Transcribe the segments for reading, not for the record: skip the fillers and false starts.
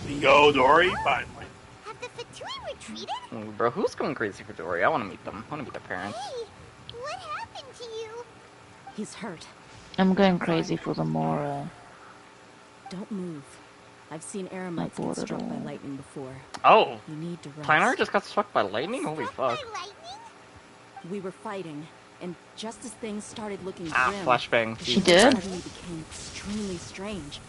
Yo, Dory, finally. Have the Fatui retreated? Bro, who's going crazy for Dory? I want to meet them. I want to meet their parents. Hey, what happened to you? He's hurt. I'm going crazy for the Mora. Don't move. I've seen Eremites get struck by lightning before. Oh! You need to rest. Tynar just got struck by lightning? Holy fuck. By lightning? We were fighting, and just as things started looking grim, flashbang. She did? suddenly became extremely strange.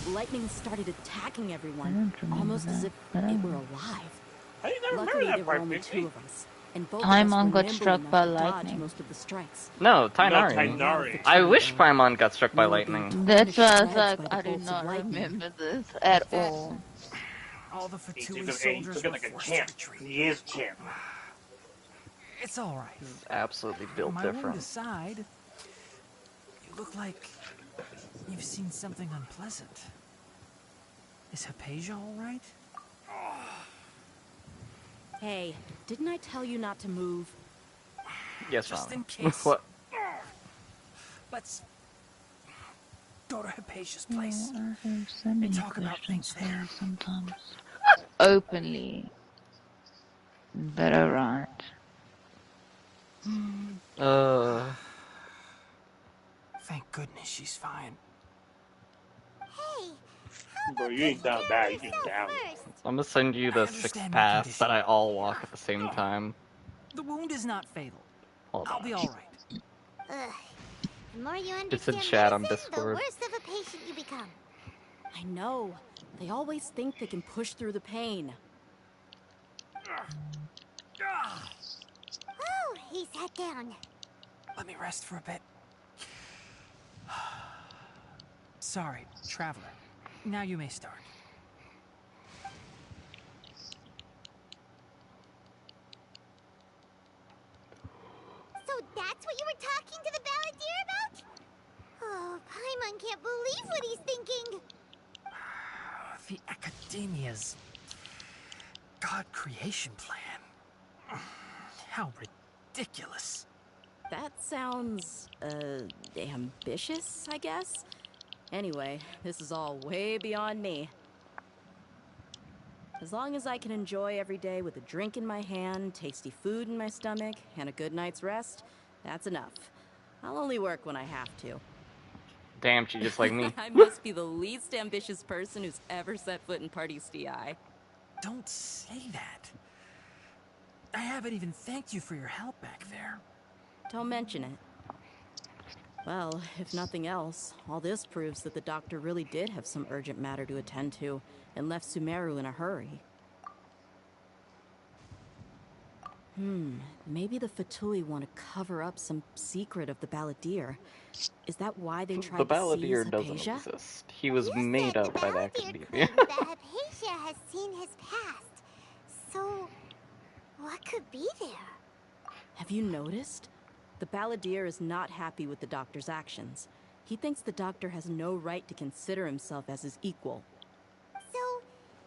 Lightning started attacking everyone, almost as if it were alive. I didn't remember Luckily, that there part, were only Pixie. 2 of us, and both Paimon of us were got nimble struck by enough to dodge lightning. most of the strikes. No, Tainari. No, Tainari. I wish Paimon got struck by lightning. That's why I was Shreds like, by the I do bolts of not lightning. remember this at all. All the He's Fatui took soldiers it were like a forced champ. to retreat. He is champ. It's all right. This is absolutely built My wound different. aside, you look like you've seen something unpleasant. Is Hypatia all right? Hey, didn't I tell you not to move? Yes, Just Ron. in case. What? Let's go to Hypatia's place. I have so many talk about questions things there. sometimes. Openly. But alright. Thank goodness she's fine. Hey, Bro, you ain't down bad. You ain't down. first. I'm gonna send you the 6 understand your paths condition. that I all walk at the same time. The wound is not fatal. Hold I'll on. be all right. Ugh. The more you It's in understand chat on medicine, the Discord. worse of a patient you become. I know. They always think they can push through the pain. Oh, he sat down. Let me rest for a bit. Sorry, traveler. Now you may start. So that's what you were talking to the balladeer about? Oh, Paimon can't believe what he's thinking. The Academia's God creation plan. How ridiculous. That sounds, ambitious, I guess? Anyway, this is all way beyond me. As long as I can enjoy every day with a drink in my hand, tasty food in my stomach, and a good night's rest, that's enough. I'll only work when I have to. Damn, she just like me. I must be the least ambitious person who's ever set foot in Party's DI. Don't say that. I haven't even thanked you for your help back there. Don't mention it. Well, if nothing else, all this proves that the doctor really did have some urgent matter to attend to and left Sumeru in a hurry. Maybe the Fatui want to cover up some secret of the balladeer. Is that why they tried The to balladeer seize doesn't Hypatia? exist. He was You made said up the by the balladeer Academia. claims that Hypatia has seen his past. So, what could be there? Have you noticed? The balladeer is not happy with the doctor's actions. He thinks the doctor has no right to consider himself as his equal. So,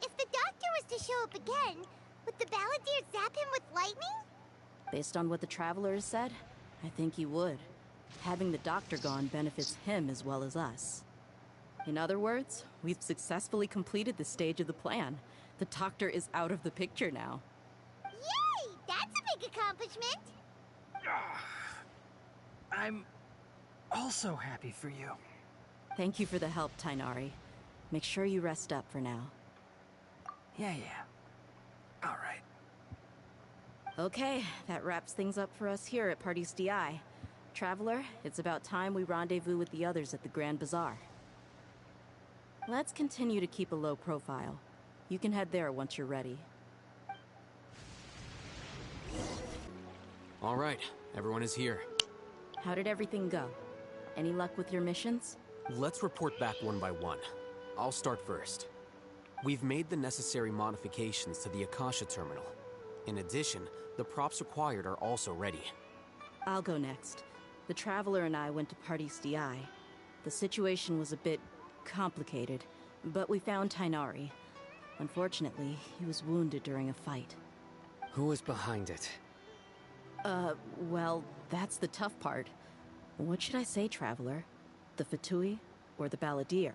if the doctor was to show up again, would the balladeer zap him with lightning? Based on what the traveler has said, I think he would. Having the doctor gone benefits him as well as us. In other words, we've successfully completed this stage of the plan. The doctor is out of the picture now. Yay! That's a big accomplishment! I'm also happy for you. Thank you for the help, Tainari. Make sure you rest up for now. Yeah. All right. Okay, that wraps things up for us here at Party's DI. Traveler, it's about time we rendezvous with the others at the Grand Bazaar. Let's continue to keep a low profile. You can head there once you're ready. All right, everyone is here. How did everything go? Any luck with your missions? Let's report back one by one. I'll start first. We've made the necessary modifications to the Akasha terminal. In addition, the props required are also ready. I'll go next. The Traveler and I went to Party's DI. The situation was a bit complicated, but we found Tainari. Unfortunately, he was wounded during a fight. Who is behind it? Well, that's the tough part. What should I say, Traveler? The Fatui or the balladeer?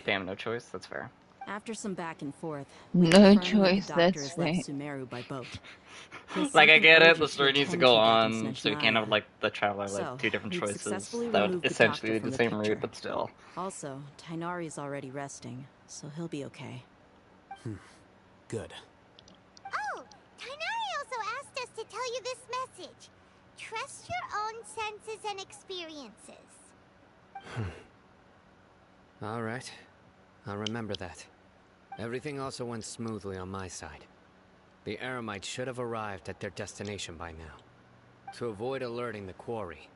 Damn, no choice. That's fair. After some back and forth, No confirmed that choice, the doctor that's has left fair. Sumeru by boat. He has Like, I something get it. The urgent story needs to attend go back in on, so you can't have Snezhnaya. like the traveler like So, two different we've choices. successfully That would removed the essentially doctor be from the the same route, picture. but still. Also, Tainari's already resting, so he'll be okay. Good. Oh, Tainari also asked us to tell you this message. Trust your own senses and experiences. All right. I'll remember that. Everything also went smoothly on my side. The Eremites should have arrived at their destination by now. To avoid alerting the quarry,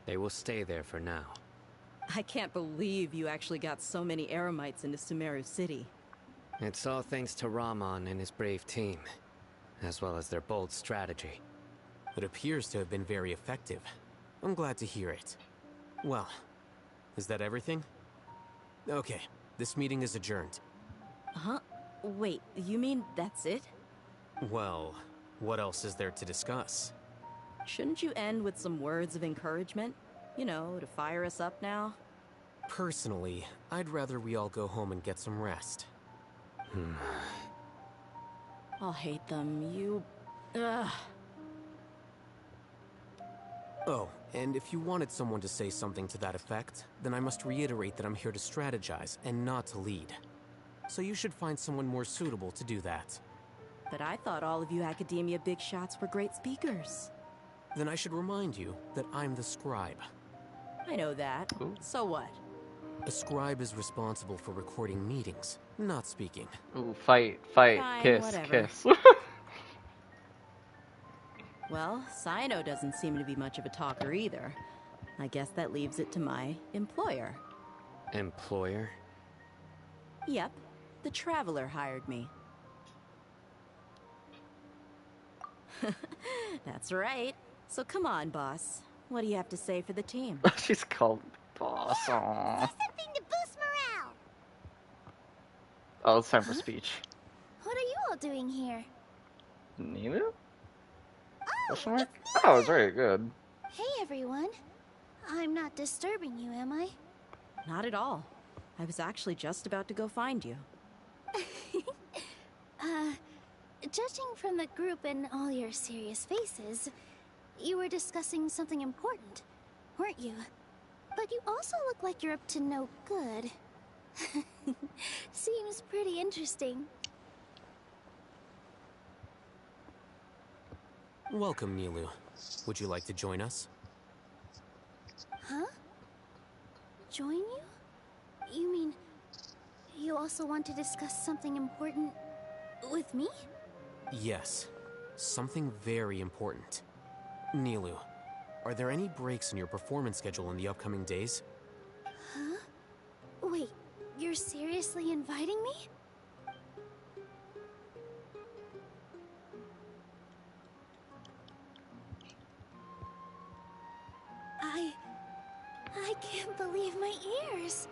they will stay there for now. I can't believe you actually got so many Eremites into Sumeru City. It's all thanks to Rahman and his brave team, as well as their bold strategy. It appears to have been very effective. I'm glad to hear it. Well, is that everything? Okay, this meeting is adjourned. Huh? Wait, you mean that's it? Well, what else is there to discuss? Shouldn't you end with some words of encouragement? You know, to fire us up now? Personally, I'd rather we all go home and get some rest. I'll hate them. You... Ugh. Oh, and if you wanted someone to say something to that effect, then I must reiterate that I'm here to strategize and not to lead. So you should find someone more suitable to do that. But I thought all of you academia big shots were great speakers. Then I should remind you that I'm the scribe. I know that. Ooh. So what? A scribe is responsible for recording meetings, not speaking. Ooh, fight, Fine, kiss, whatever. kiss. Well, Sino doesn't seem to be much of a talker either. I guess that leaves it to my employer. Employer? Yep, the Traveler hired me. That's right. So come on, boss. What do you have to say for the team? She's called boss. Aww. Something to boost morale. Oh, it's time for speech. What are you all doing here? Nina? Oh, Question mark? it's Oh, Nina. it's very good. Hey, everyone. I'm not disturbing you, am I? Not at all. I was actually just about to go find you. Judging from the group and all your serious faces, you were discussing something important, weren't you? But you also look like you're up to no good. Seems pretty interesting. Welcome, Nilu. Would you like to join us? Huh? Join you? You mean you also want to discuss something important with me? Yes. Something very important. Nilu, are there any breaks in your performance schedule in the upcoming days? Huh? Wait, you're seriously inviting me? I can't believe my ears.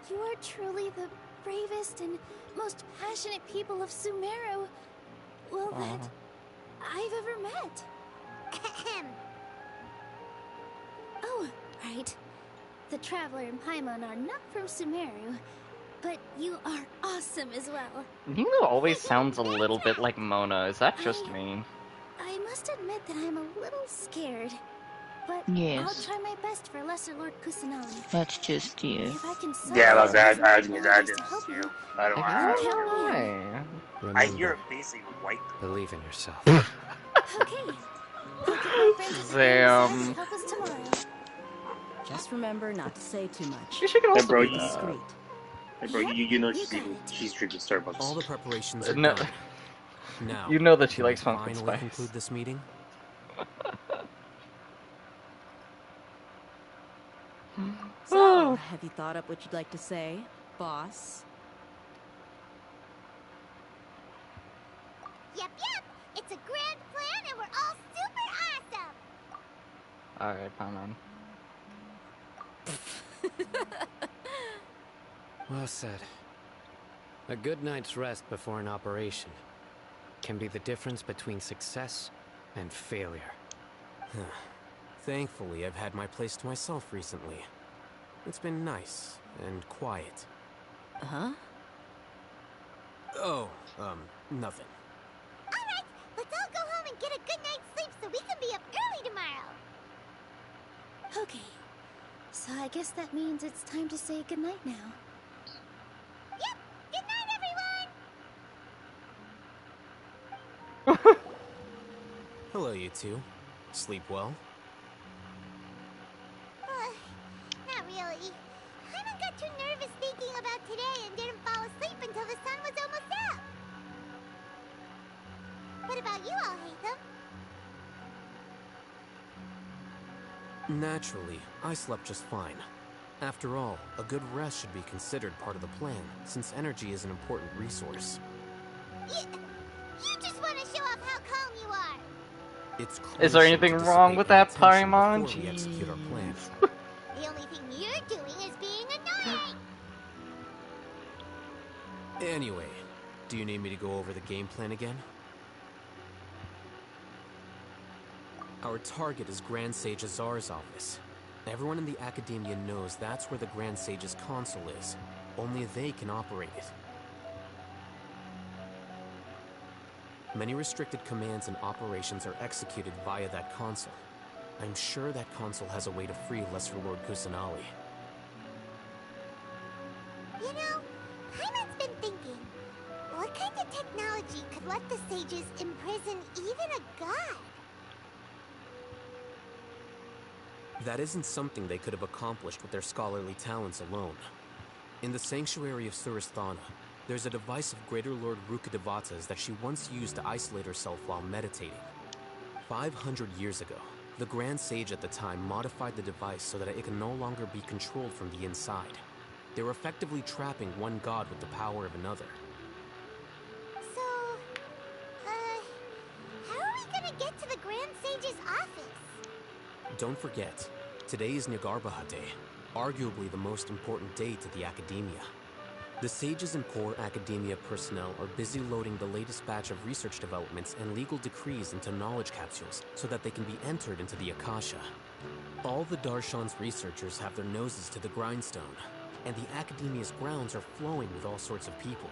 You are truly the bravest and most passionate people of Sumeru, well, that I've ever met. Oh, right. The Traveler and Paimon are not from Sumeru, but you are awesome as well. Nina always sounds a little bit like Mona. Is that just me? I must admit that I'm a little scared, but Yes. I'll try my best for Lesser Lord Kusanali. That's just you. If I can Yeah, summon that, my I abilities did to help you, I don't I Count don't me know in. why. I Remember, hear it basically white. believe in yourself. Okay. I'll get my friends at the Damn. side to help us tomorrow. Just remember not to say too much. She can also bro, do you- that. Discreet. Hey, bro, Yep, you know you she's got it. drinking Starbucks. All the preparations are No. done. Now, You know that she can we likes pumpkin finally spice. conclude this meeting? So, have you thought up what you'd like to say, boss? Yep. It's a grand plan and we're all super awesome. Alright, fine then. Well said. A good night's rest before an operation can be the difference between success and failure. Thankfully, I've had my place to myself recently. It's been nice, and quiet. Huh? Oh, nothing. Alright, let's all go home and get a good night's sleep so we can be up early tomorrow. Okay, so I guess that means it's time to say goodnight now. Yep, good night everyone! Hello, you two. Sleep well? Not really. Hyman got too nervous thinking about today and didn't fall asleep until the sun was almost up. What about you all, Hatham? Naturally, I slept just fine. After all, a good rest should be considered part of the plan, since energy is an important resource. You just want to show off how calm you are. It's Is there crucial anything to wrong dissipate with my that, attention Paimon? before we execute our plan. The only thing you're doing is being annoying. Anyway, do you need me to go over the game plan again? Our target is Grand Sage Azar's office. Everyone in the Academia knows that's where the Grand Sage's console is. Only they can operate it. Many restricted commands and operations are executed via that console. I'm sure that console has a way to free Lesser Lord Kusanali. You know, Hyman's been thinking, what kind of technology could let the sages imprison even a god? That isn't something they could have accomplished with their scholarly talents alone. In the Sanctuary of Suristhana, there's a device of Greater Lord Rukkhadevata's that she once used to isolate herself while meditating. 500 years ago, the Grand Sage at the time modified the device so that it can no longer be controlled from the inside. They were effectively trapping one god with the power of another. So, how are we gonna get to the Grand Sage's office? Don't forget, today is Nyagarbha Day, arguably the most important day to the Academia. The Sages and core Academia personnel are busy loading the latest batch of research developments and legal decrees into knowledge capsules so that they can be entered into the Akasha. All the Darshan's researchers have their noses to the grindstone, and the Academia's grounds are flowing with all sorts of people.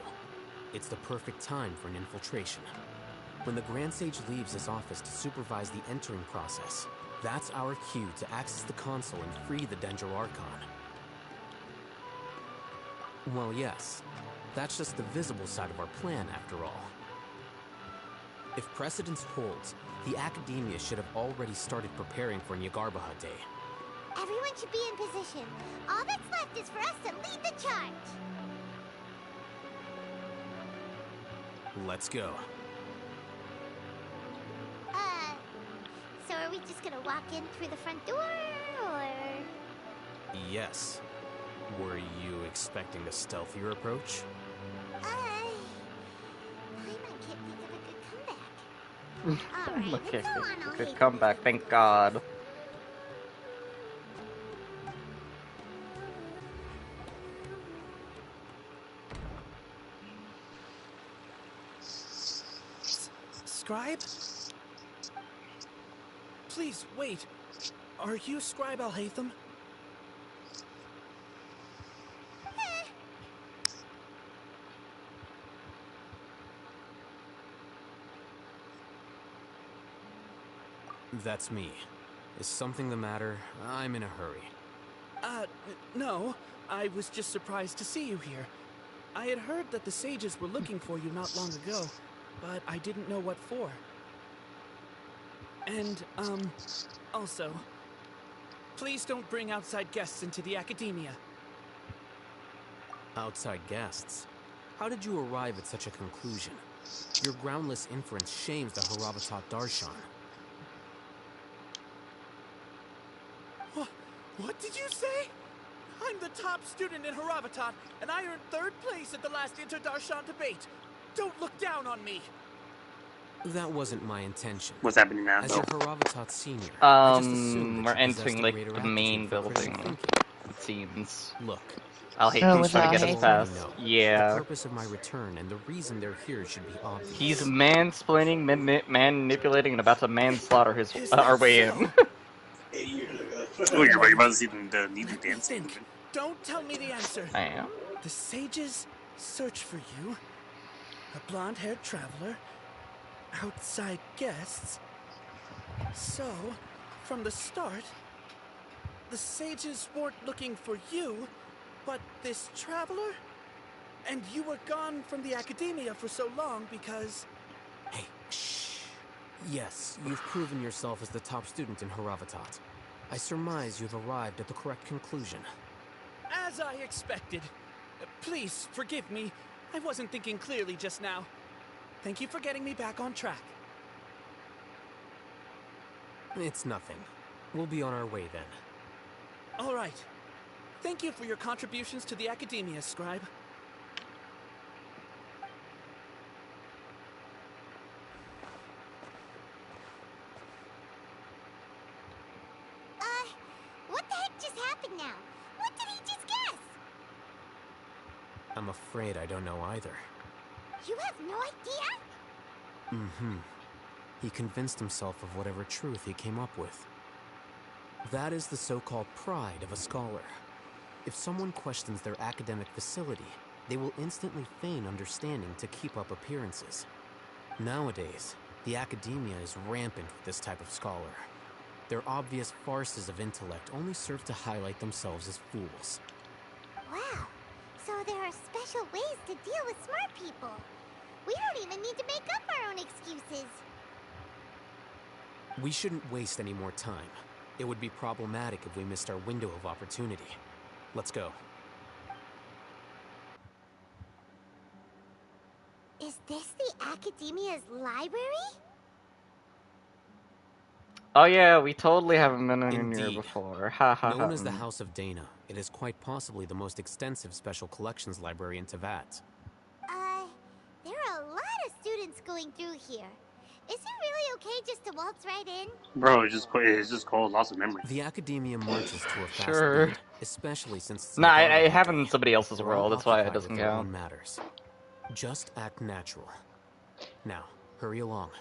It's the perfect time for an infiltration. When the Grand Sage leaves his office to supervise the entering process, that's our cue to access the console and free the Dendro Archon. Well, yes. That's just the visible side of our plan, after all. If precedence holds, the Academia should have already started preparing for Nyagarbha Day. Everyone should be in position. All that's left is for us to lead the charge. Let's go. So are we just gonna walk in through the front door, or...? Yes. Were you expecting a stealthier approach? I can't think of a good comeback. Alright, Okay, let's go on, I'll good hate comeback, thank God. Scribe? Please, wait. Are you Scribe Alhaitham? That's me. Is something the matter? I'm in a hurry. No. I was just surprised to see you here. I had heard that the sages were looking for you not long ago, but I didn't know what for. And, also, please don't bring outside guests into the Academia. Outside guests? How did you arrive at such a conclusion? Your groundless inference shames the Haravatat Darshan. What did you say? I'm the top student in Haravatat, and I earned 3rd place at the last Inter-Darshan debate. Don't look down on me. That wasn't my intention. What's happening now, As though? your Haravatat senior, I just assumed We're that you possessed entering a like greater the aptitude main for critical building, thinking. it seems. Look, I'll hate Oh, to with try to get us Alhaitham? past. know. Yeah. The purpose of my return and the reason they're here should be obvious. He's mansplaining, manipulating, and about to manslaughter Is our that way so? in. Oh, you're right. You're about to see the needle Let me dancing. think. Don't tell me the answer. I am. The sages search for you. A blonde-haired traveler. Outside guests. So, from the start, the sages weren't looking for you, but this traveler? And you were gone from the academia for so long because... Hey, shh. Yes, you've proven yourself as the top student in Haravatat. I surmise you've arrived at the correct conclusion. As I expected. Please, forgive me. I wasn't thinking clearly just now. Thank you for getting me back on track. It's nothing. We'll be on our way then. All right. Thank you for your contributions to the academia, Scribe. What the heck just happened now? What did he just guess? I'm afraid I don't know either. You have no idea? Mm-hmm. He convinced himself of whatever truth he came up with. That is the so-called pride of a scholar. If someone questions their academic facility, they will instantly feign understanding to keep up appearances. Nowadays, the academia is rampant with this type of scholar. Their obvious farces of intellect only serve to highlight themselves as fools. Wow. So there are special ways to deal with smart people. We don't even need to make up our own excuses. We shouldn't waste any more time. It would be problematic if we missed our window of opportunity. Let's go. Is this the Academia's library? Oh yeah, we totally haven't been in here Indeed. before. Ha ha ha. Known as the House of Dana, it is quite possibly the most extensive special collections library in Teyvat. There are a lot of students going through here. Is it really okay just to waltz right in? Bro, it's just called loss of memory. The academia marches to a fast Sure. speed, especially since it's Nah, I Nagarba have in Day. somebody else's They're world, all that's why it occupied with doesn't their count. own matters. Just act natural. Now, hurry along.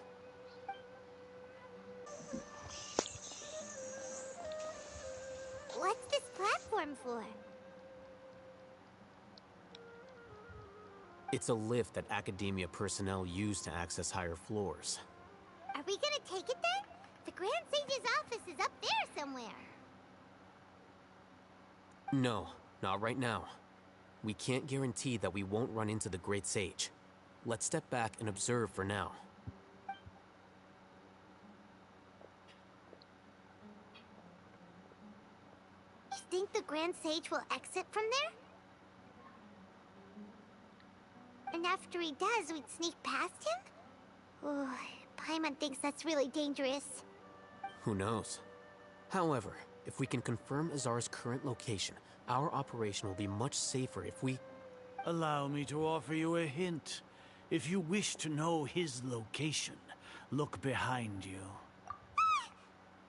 What's this platform for? It's a lift that academia personnel use to access higher floors. Are we gonna take it then? The Grand Sage's office is up there somewhere. No, not right now. We can't guarantee that we won't run into the Great Sage. Let's step back and observe for now. You think the Grand Sage will exit from there? And after he does, we'd sneak past him? Ooh, Paimon thinks that's really dangerous. Who knows? However, if we can confirm Azar's current location, our operation will be much safer if we... Allow me to offer you a hint. If you wish to know his location, look behind you.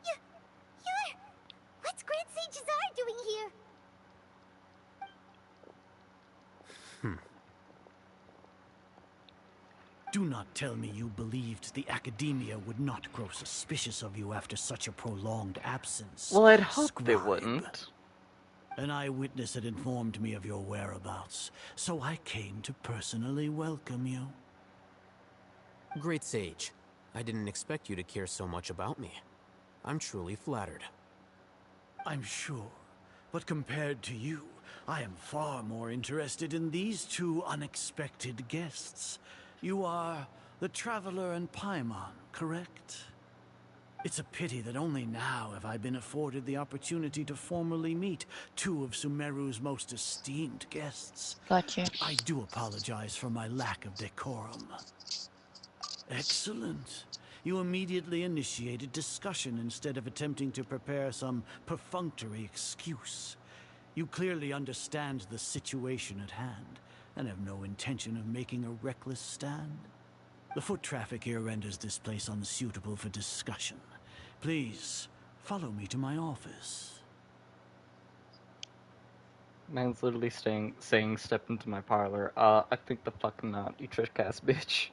You're... What's Grand Sage Azar doing here? Do not tell me you believed the Academia would not grow suspicious of you after such a prolonged absence. Well, I'd hope they Scribe. wouldn't. An eyewitness had informed me of your whereabouts, so I came to personally welcome you. Great Sage, I didn't expect you to care so much about me. I'm truly flattered. I'm sure, but compared to you, I am far more interested in these two unexpected guests. You are the Traveler and Paimon, correct? It's a pity that only now have I been afforded the opportunity to formally meet two of Sumeru's most esteemed guests. Gotcha. I do apologize for my lack of decorum. Excellent. You immediately initiated discussion instead of attempting to prepare some perfunctory excuse. You clearly understand the situation at hand, and have no intention of making a reckless stand. The foot traffic here renders this place unsuitable for discussion. Please, follow me to my office. Man's literally saying, step into my parlor. I think the fuck not, you trick ass bitch.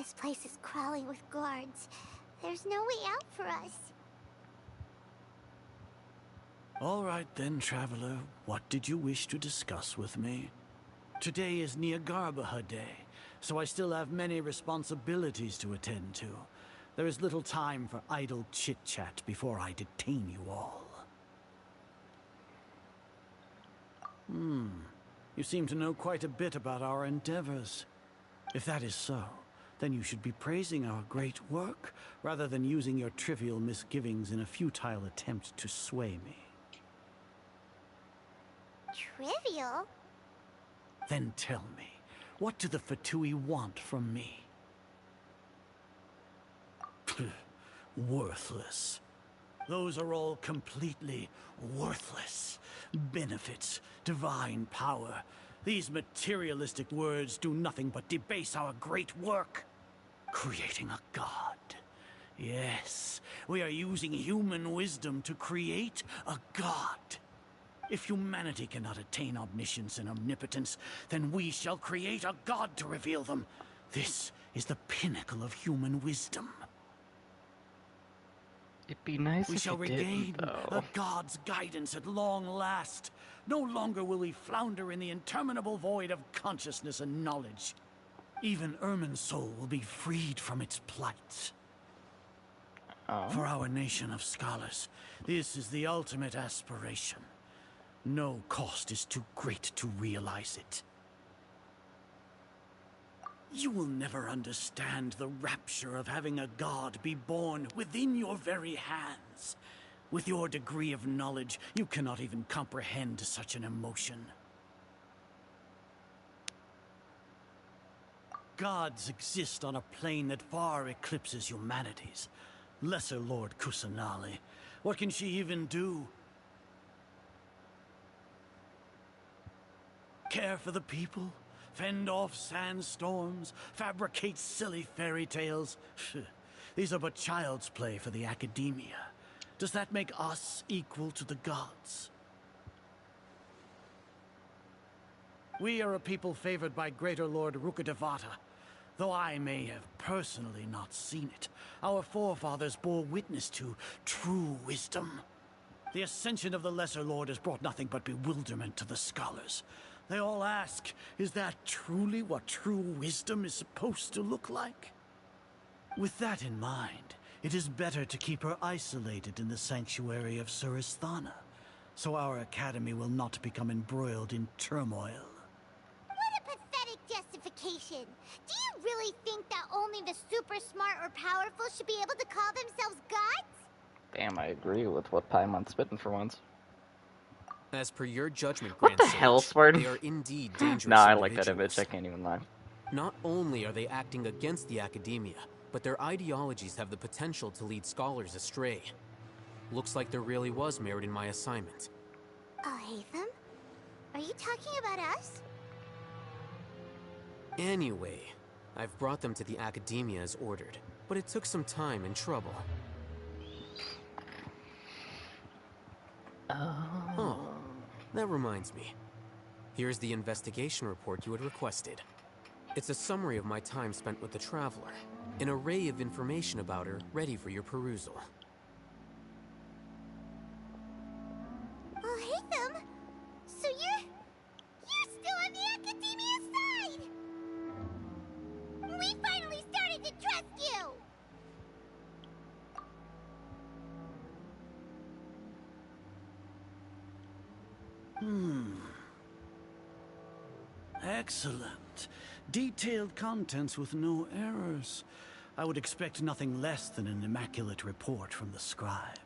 This place is crawling with guards. There's no way out for us. All right then, traveler. What did you wish to discuss with me? Today is Niagarbaha Day, so I still have many responsibilities to attend to. There is little time for idle chit-chat before I detain you all. You seem to know quite a bit about our endeavors. If that is so, then you should be praising our great work, rather than using your trivial misgivings in a futile attempt to sway me. Trivial? Then tell me, what do the Fatui want from me? Worthless. Those are all completely worthless. Benefits, divine power. These materialistic words do nothing but debase our great work. Creating a god. Yes, we are using human wisdom to create a god. If humanity cannot attain omniscience and omnipotence, then we shall create a god to reveal them. This is the pinnacle of human wisdom. It'd be nice We if shall you didn't, regain though. a god's guidance at long last. No longer will we flounder in the interminable void of consciousness and knowledge. Even Ermin's soul will be freed from its plight. Oh. For our nation of scholars, this is the ultimate aspiration. No cost is too great to realize it. You will never understand the rapture of having a god be born within your very hands. With your degree of knowledge, you cannot even comprehend such an emotion. Gods exist on a plane that far eclipses humanity's. Lesser Lord Kusanali, what can she even do? Care for the people? Fend off sandstorms? Fabricate silly fairy tales? These are but child's play for the academia. Does that make us equal to the gods? We are a people favored by Greater Lord Rukadevata. Though I may have personally not seen it, our forefathers bore witness to true wisdom. The ascension of the Lesser Lord has brought nothing but bewilderment to the scholars. They all ask, is that truly what true wisdom is supposed to look like? With that in mind, it is better to keep her isolated in the sanctuary of Suristhana, so our academy will not become embroiled in turmoil. What a pathetic justification. Do you really think that only the super smart or powerful should be able to call themselves gods? Damn, I agree with what Paimon's spitting for once. As per your judgment, What Grand the Sage, hell, Spartan? they are indeed dangerous Nah, I like that individuals. image, I can't even lie. Not only are they acting against the academia, but their ideologies have the potential to lead scholars astray. Looks like there really was merit in my assignment. Oh, Hatham? Are you talking about us? Anyway, I've brought them to the academia as ordered, but it took some time and trouble. Oh, that reminds me. Here's the investigation report you had requested. It's a summary of my time spent with the Traveler, an array of information about her ready for your perusal. Oh, Hatham? So you're still on the academia side! We finally started to trust you! Excellent. Detailed contents with no errors. I would expect nothing less than an immaculate report from the scribe.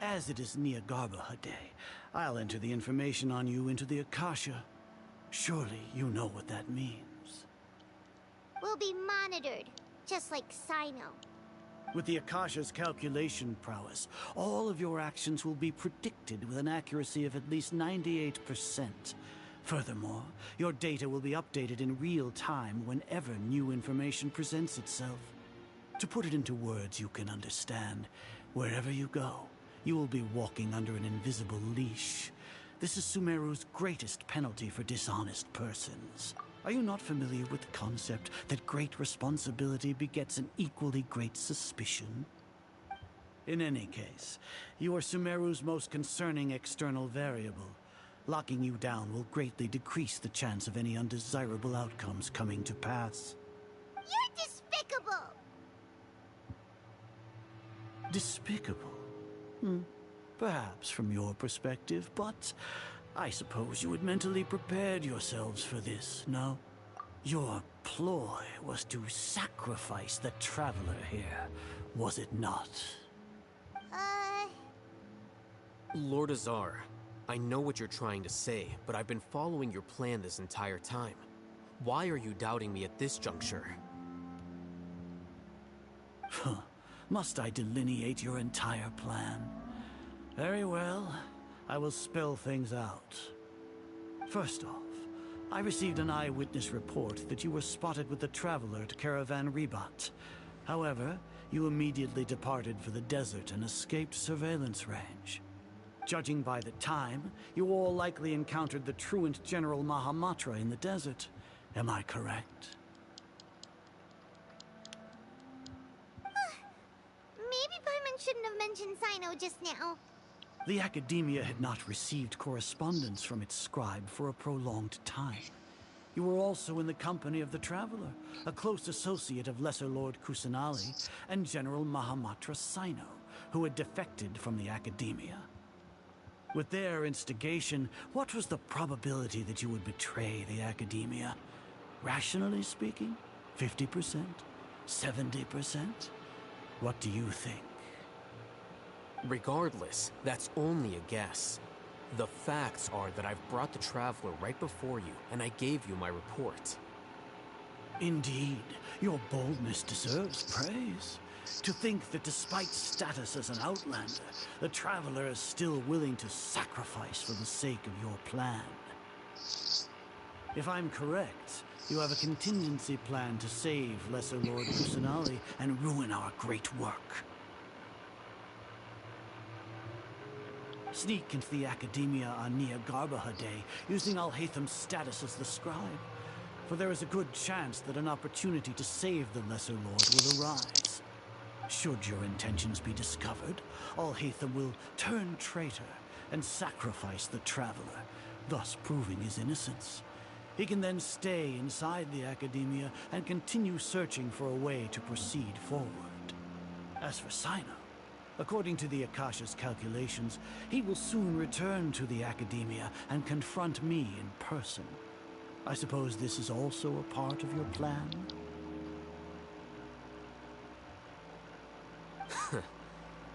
As it is Niagarbaha Day, I'll enter the information on you into the Akasha. Surely you know what that means. We'll be monitored, just like Sino. With the Akasha's calculation prowess, all of your actions will be predicted with an accuracy of at least 98%. Furthermore, your data will be updated in real time whenever new information presents itself. To put it into words you can understand, wherever you go, you will be walking under an invisible leash. This is Sumeru's greatest penalty for dishonest persons. Are you not familiar with the concept that great responsibility begets an equally great suspicion? In any case, you are Sumeru's most concerning external variable. Locking you down will greatly decrease the chance of any undesirable outcomes coming to pass. You're despicable! Despicable? Perhaps from your perspective, but I suppose you had mentally prepared yourselves for this, no? Your ploy was to sacrifice the traveler here, was it not? Lord Azar, I know what you're trying to say, but I've been following your plan this entire time. Why are you doubting me at this juncture? Must I delineate your entire plan? Very well, I will spell things out. First off, I received an eyewitness report that you were spotted with the traveler at Caravan Ribat. However, you immediately departed for the desert and escaped surveillance range. Judging by the time, you all likely encountered the truant General Mahamatra in the desert. Am I correct? Maybe Paimon shouldn't have mentioned Sino just now. The Academia had not received correspondence from its scribe for a prolonged time. You were also in the company of the Traveler, a close associate of Lesser Lord Kusanali and General Mahamatra Sino, who had defected from the Academia. With their instigation, what was the probability that you would betray the Academia? Rationally speaking, 50%? 70%? What do you think? Regardless, that's only a guess. The facts are that I've brought the Traveler right before you, and I gave you my report. Indeed, your boldness deserves praise. To think that despite status as an outlander, the Traveler is still willing to sacrifice for the sake of your plan. If I'm correct, you have a contingency plan to save Lesser Lord Kusanali and ruin our great work. Sneak into the Academia on Niagarbaha Day, using Alhaitham's status as the scribe. For there is a good chance that an opportunity to save the Lesser Lord will arise. Should your intentions be discovered, Alhaitham will turn traitor and sacrifice the Traveler, thus proving his innocence. He can then stay inside the Academia and continue searching for a way to proceed forward. As for Sino, according to the Akasha's calculations, he will soon return to the Academia and confront me in person. I suppose this is also a part of your plan?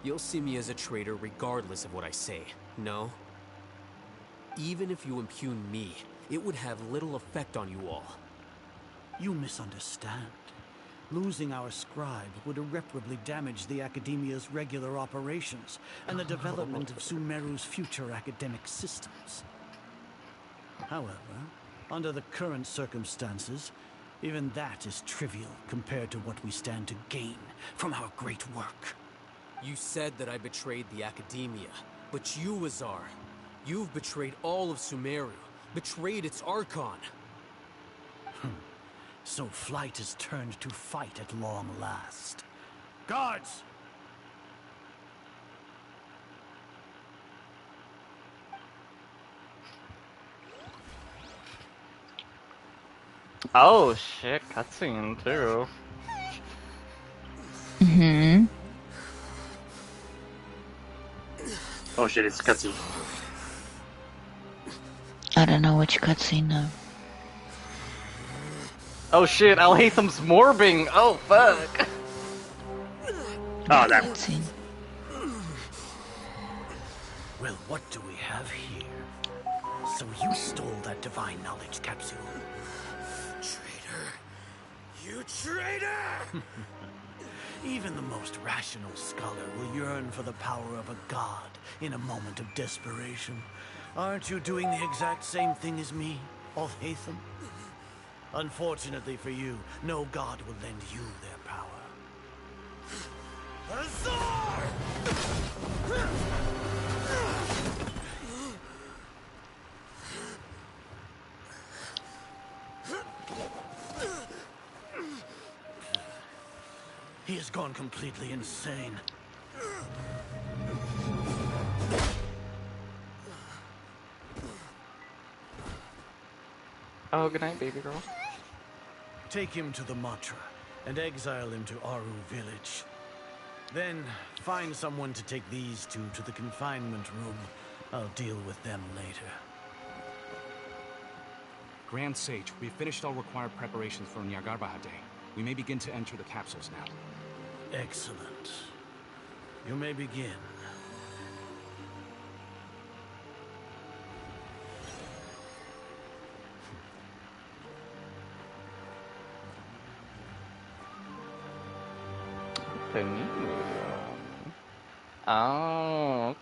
You'll see me as a traitor regardless of what I say, no? Even if you impugn me, it would have little effect on you all. You misunderstand. Losing our scribe would irreparably damage the Academia's regular operations and the development of Sumeru's future academic systems. However, under the current circumstances, even that is trivial compared to what we stand to gain from our great work. You said that I betrayed the Academia, but you, Azar, you've betrayed all of Sumeru, betrayed its Archon. So flight has turned to fight at long last. Guards! Oh shit, cutscene too. Oh shit, it's cutscene. I don't know which cutscene though. Oh shit, Alhaitham's morbing! Oh fuck! Oh, that one. Cutscene. Well, what do we have here? So you stole that divine knowledge capsule. Traitor! You traitor! Even the most rational scholar will yearn for the power of a god in a moment of desperation. Aren't you doing the exact same thing as me, Alhaitham? Unfortunately for you, no god will lend you their power. Azar! He has gone completely insane. Oh, good night, baby girl. Take him to the Matra and exile him to Aru village. Then find someone to take these two to the confinement room. I'll deal with them later. Grand Sage, we've finished all required preparations for Nyagarbahate. We may begin to enter the capsules now. Excellent. You may begin. Oh,